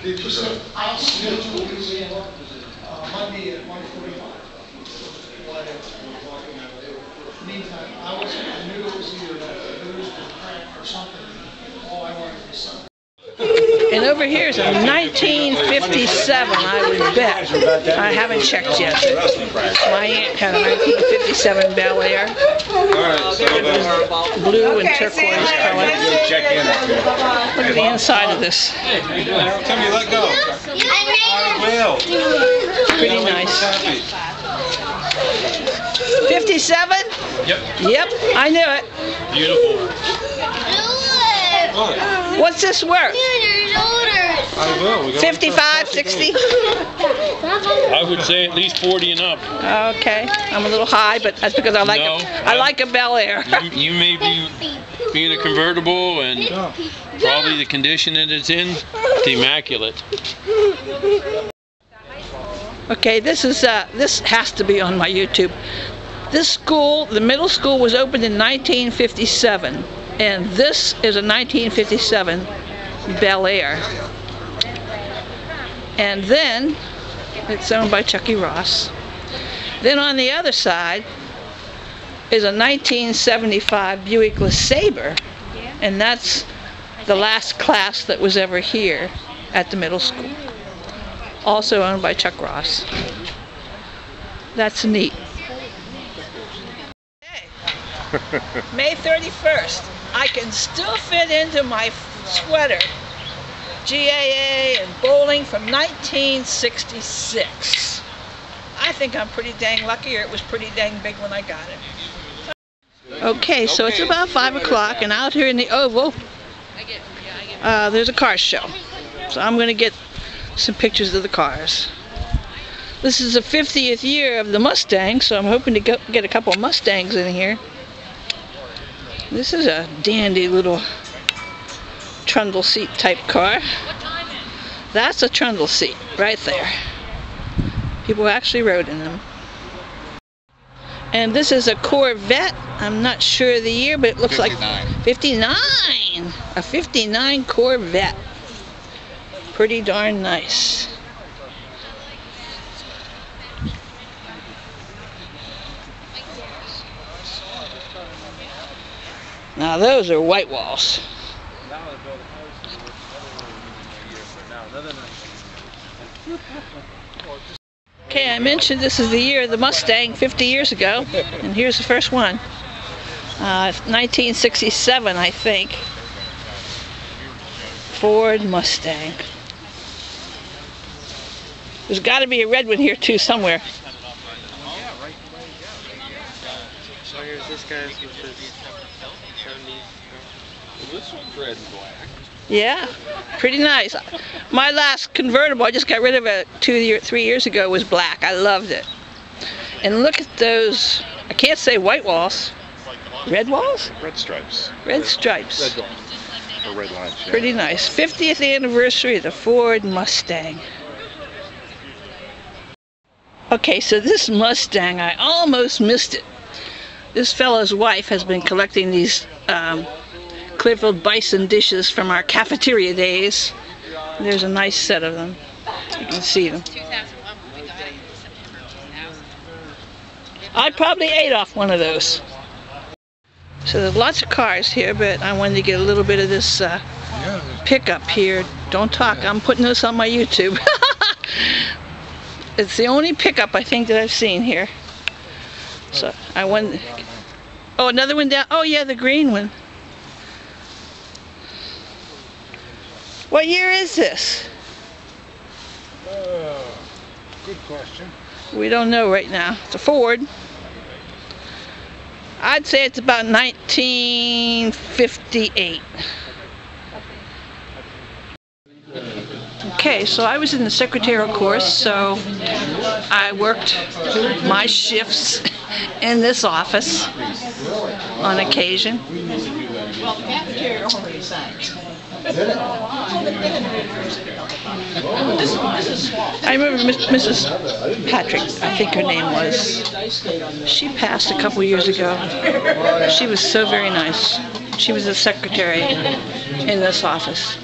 I'll schedule Monday at 1:45. Meantime, I knew it was either a booze or crack or something. All I wanted was something. And over here is a 1957, I would bet. I haven't checked yet. My aunt had a 1957 Bel Air. Blue and turquoise color. Look at the inside of this. Tell me, let go. I will. Pretty nice. 57? Yep. Yep, I knew it. Beautiful. What's this worth? I will. 55, 60? I would say at least 40 and up. Okay, I'm a little high, but that's because I like I like a Bel Air. You may be being a convertible, and probably the condition that it's in, it's immaculate. Okay, this has to be on my YouTube. This school, the middle school, was opened in 1957, and this is a 1957 Bel Air. And then it's owned by Chucky Ross. Then on the other side is a 1975 Buick LeSabre, and that's the last class that was ever here at the middle school. Also owned by Chuck Ross. That's neat. Hey, May 31st. I can still fit into my sweater GAA and bowling from 1966. I think I'm pretty dang lucky, or it was pretty dang big when I got it. Okay, so it's about 5 o'clock, and out here in the Oval, there's a car show. So I'm going to get some pictures of the cars. This is the 50th year of the Mustang, so I'm hoping to get a couple of Mustangs in here. This is a dandy little trundle seat type car. That's a trundle seat right there. People actually rode in them. And this is a Corvette. I'm not sure of the year, but it looks 59. Like 59! A 59 Corvette. Pretty darn nice. Now those are white walls. Okay, I mentioned this is the year of the Mustang 50 years ago, and here's the first one. 1967, I think. Ford Mustang. There's got to be a red one here too somewhere. So here's this guy's with his 70s. Well, this one's red and black. Yeah, pretty nice. My last convertible, I just got rid of it 3 years ago, was black. I loved it. And look at those, I can't say white walls. Red walls? Red stripes. Red stripes. Red lines. Or red lines, yeah. Pretty nice. 50th anniversary of the Ford Mustang. Okay, so this Mustang, I almost missed it. This fellow's wife has been collecting these Clearfield bison dishes from our cafeteria days. There's a nice set of them. You can see them. I probably ate off one of those. So there's lots of cars here, but I wanted to get a little bit of this pickup here. Don't talk, I'm putting this on my YouTube. It's the only pickup I think that I've seen here. So I went. Oh, another one down. Oh yeah, the green one. What year is this? Good question. We don't know right now. It's a Ford. I'd say it's about 1958. Okay, so I was in the secretarial course, so I worked my shifts in this office on occasion. Well, the cafeteria only signs. I remember Mrs. Patrick, I think her name was. She passed a couple years ago. She was so very nice. She was a secretary in this office.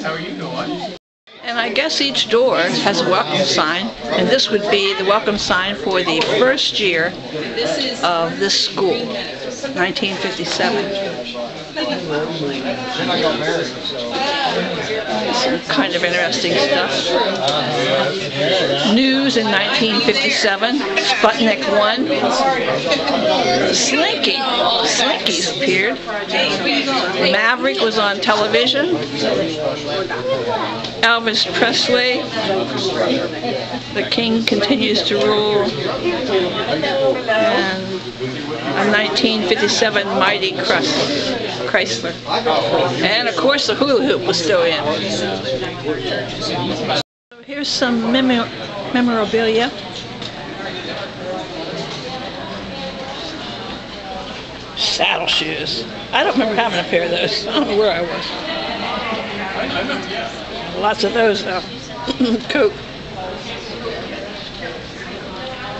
How are you doing? And I guess each door has a welcome sign, and this would be the welcome sign for the first year of this school, 1957. Some kind of interesting stuff. News in 1957, Sputnik 1. Slinky's appeared. Maverick was on television. Elvis Presley, the king continues to rule, and a 1957 Mighty Chrysler. And of course the hula hoop was still in. So here's some memorabilia. Saddle shoes. I don't remember having a pair of those. I don't know where I was. Lots of those though. Coke.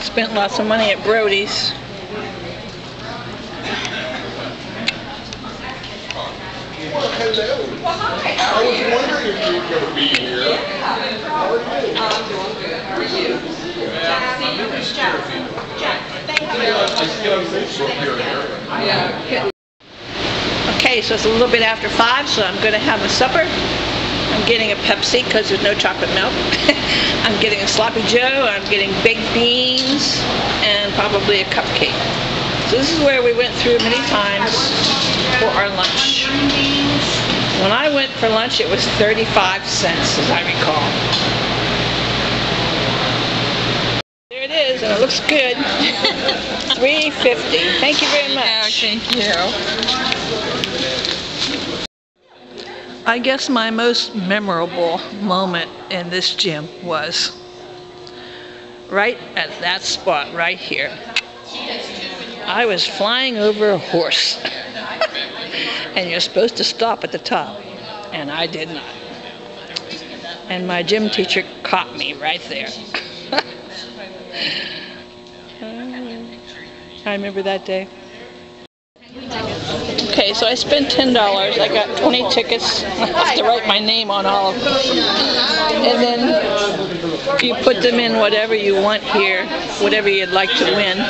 Spent lots of money at Brody's. Hello. I was wondering if you were going to be here. How are you? I'm doing good. How are you? Okay, so it's a little bit after 5, so I'm going to have a supper. I'm getting a Pepsi because there's no chocolate milk. I'm getting a sloppy Joe. I'm getting baked beans and probably a cupcake. So this is where we went through many times for our lunch. When I went for lunch, it was 35 cents, as I recall. There it is, and it looks good. $3.50. Thank you very much. Thank you. I guess my most memorable moment in this gym was right at that spot right here. I was flying over a horse. And you're supposed to stop at the top, and I did not. And my gym teacher caught me right there. I remember that day. Okay, so I spent $10. I got 20 tickets. I have to write my name on all of them. And then you put them in whatever you want here, whatever you'd like to win.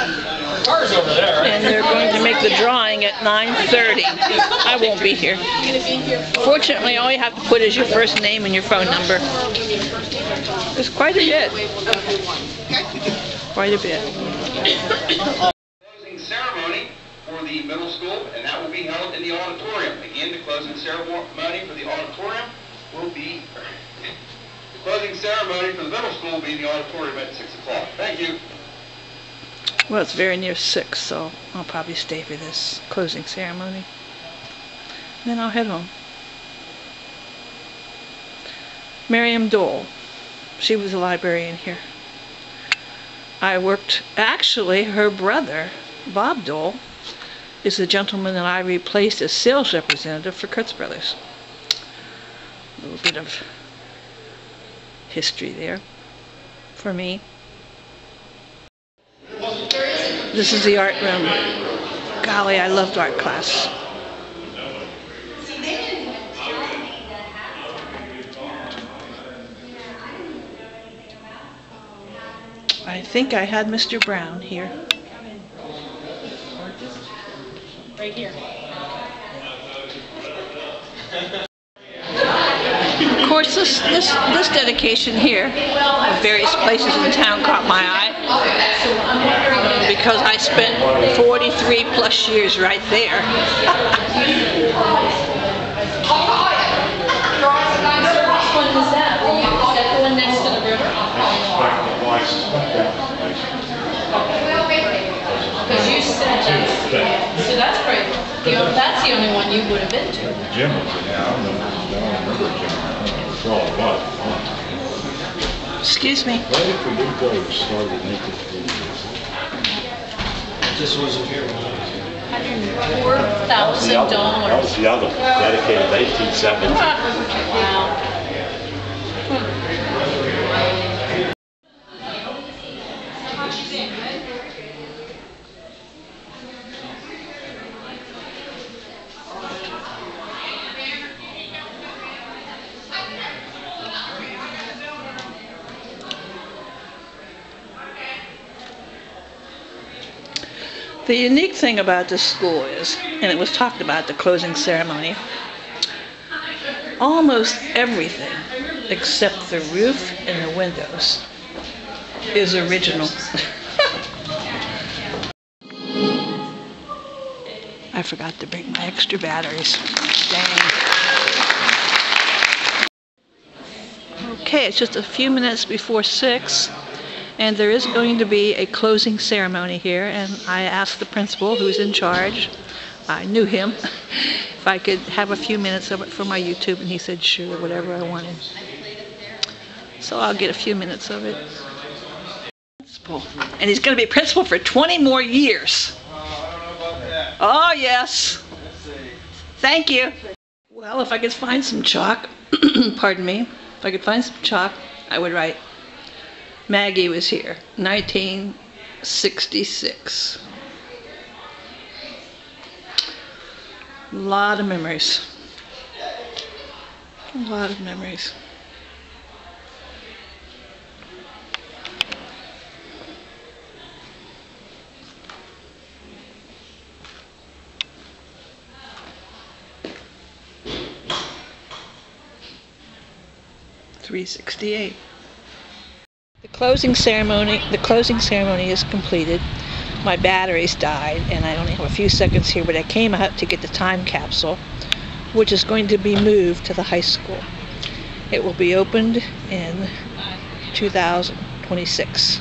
And they're going to make the drawing at 9:30. I won't be here. Fortunately, all you have to put is your first name and your phone number. It's quite a bit. Quite a bit. Closing ceremony for the middle school, and that will be held in the auditorium. Again, the closing ceremony for the auditorium will be, the closing ceremony for the middle school will be in the auditorium at 6 o'clock. Thank you. Well, it's very near 6, so I'll probably stay for this closing ceremony. Then I'll head home. Miriam Dole. She was a librarian here. I worked, actually, her brother, Bob Dole, is the gentleman that I replaced as sales representative for Kurtz Brothers. A little bit of history there for me. This is the art room. Golly, I loved art class. I think I had Mr. Brown here. Right here. Of course, this dedication here of various places in town caught my eye because I spent 43 plus years right there. Because you said that. So that's great. That's the only one you would have been to. Jim was in there. I don't remember Jim. It's all about. Excuse me. Why did we go started making This wasn't here. $104,000. That was the other one, dedicated 1870. Wow. The unique thing about this school is, and it was talked about at the closing ceremony, almost everything except the roof and the windows is original. I forgot to bring my extra batteries. Dang. Okay, it's just a few minutes before 6, and there is going to be a closing ceremony here, and I asked the principal, who's in charge, I knew him, if I could have a few minutes of it for my YouTube, and he said sure, whatever I wanted. So I'll get a few minutes of it. And he's going to be principal for 20 more years. Oh, yes. Thank you. Well, if I could find some chalk, pardon me, if I could find some chalk, I would write, Maggie was here, 1966. A lot of memories. A lot of memories. $368. The closing ceremony is completed. My batteries died, and I only have a few seconds here, but I came out to get the time capsule, which is going to be moved to the high school. It will be opened in 2026.